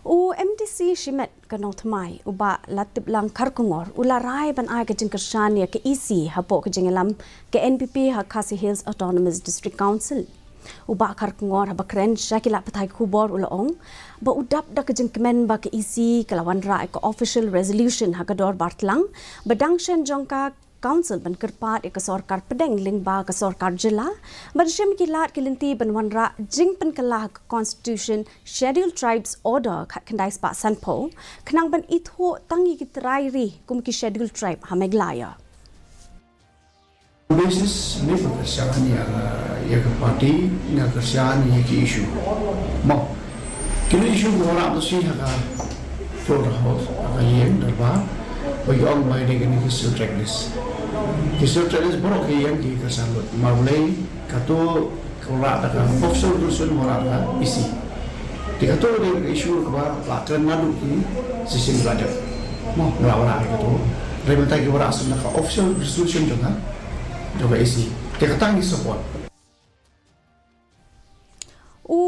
U MDC Shimet ke Nongthymmai uba latip lang karkungor ularai ban ai ke Kyrshan ya ke isi Hapoh ke Jingïalam ke NPP KHASI Hills Autonomous District Council. Uba karkungor haba keren syakila patai kubor ulaong ba udap da ke jengkemen ba ke isi kelawan rai ke official resolution hagador bartlang badang shen jongka Council ban kerpat ke sorkar pedeng ling ba ke sorkar jela badshem kilat kilinti ban wanra jing pen kelah Constitution Scheduled Tribes Order khat kendai spa sanpo kenang ban itho tangi kitrai ri kum ki Scheduled Tribe hameglaya basis ni Kyrshan ya ke parti ni Kyrshan ni ki issue mo kini issue ora to si ha for the house aga yen darba bagi orang mai dengan kisah tracklist baru yang di Kyrshan lot mulai kato kora ada official resolution mora isi dikato dia isu kebar lakukan madu ini sistem belajar mau melawan itu rebel tadi ora asal official resolution juga isi dikatakan support